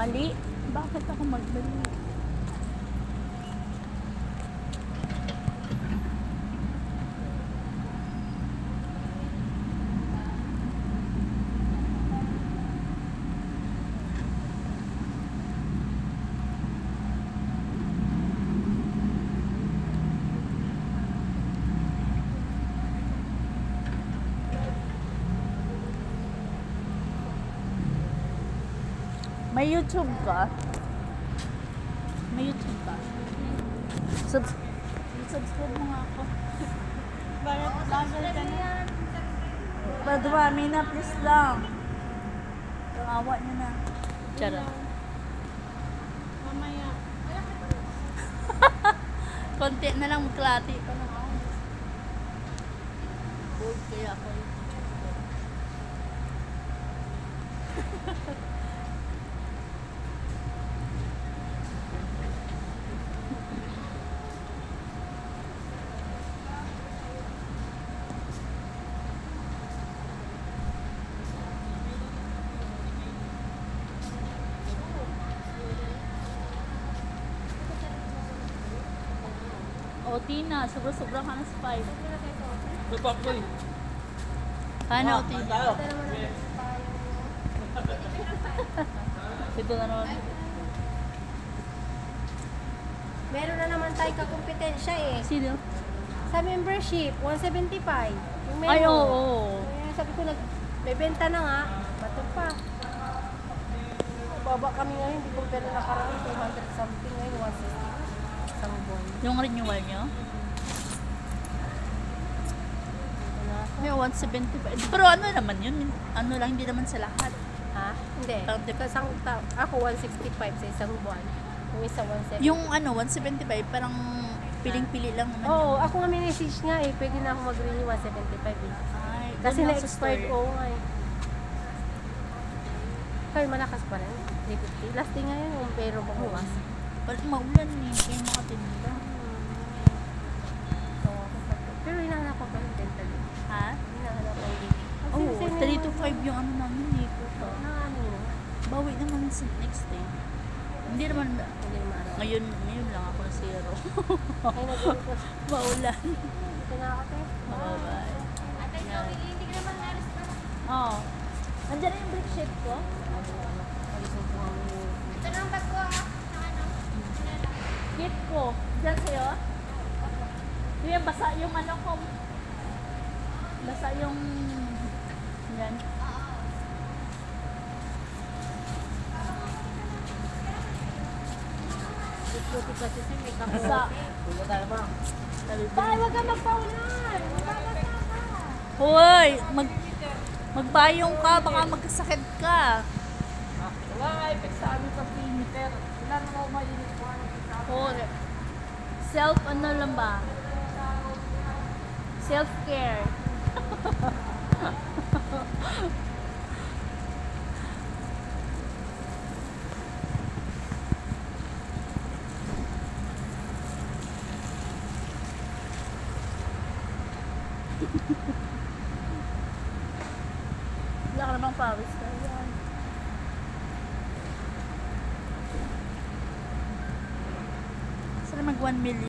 Mali? Bakit ako magmali? May YouTube ka? May YouTube ka? Subscribe mo nga ako. Bakit vlogger ka na? Padumami na, please lang. Awa nyo na. Charot. Mamaya. Konti na lang, magklati ka na ako. Bored kaya ako. O, Tina, sobra-sobra ka na sa 5. Tupak ko eh. Ano, Tina? Tayo. Ito na naman. Meron na naman tayong kakompetensya eh. Sino? Sa membership, 175. Yung menu. Ay, oo. Kaya sabi ko, may benta na nga. Bato pa. Baba kami ngayon, hindi ko pera nakarami. 200 something ngayon, 160. Isang buwan. Yung renewal nyo? May 175. Pero ano naman yun? Ano lang, hindi naman sa lahat. Ha? Hindi. Ako 165 sa isang buwan. Yung isa 170. Yung ano, 175, parang piling-pili lang naman. Oo, ako nga minessage nga eh. Pwede na ako mag-renew 175 eh. Ay, Kasi doon lang sa na-expired store. ko nga eh. Kaya malakas pa rin. 350. Last day nga yun, yung pero babukas. Ba't maulan eh? Kaya makatinda. Pero hinahanap ko pa yung dental. Ha? Hinahanap ko yung Oo, 3 to 5 yung ano namin eh. Ano yun? Bawi naman sa next day. Hindi naman, Hindi naman araw. ngayon lang ako na zero. Ay, nag-ulit ko. Maulan. Ito na ako, te. Bye-bye. Ate, hindi ka naman nalis pa. Oo. Nandiyan na yung brick shape ko. Ito na ang bag ko ah. Keep ko. Diyan sa'yo? Yung basa yung ano ko. Basa yung... Yan. Buti kasi siya may kapo. Basa. Punta tayo ma. Tay, wag ka magpaulan. Magbabasa ka. Hoy! Magbayong ka. Baka magkasakit ka. Wala nga effect sa amin sa perimeter. Wala na ako mainit ko. Hoy. Self ano lang ba? Self-care. Wala ka namang pawis na yan. Sana mag 1 million.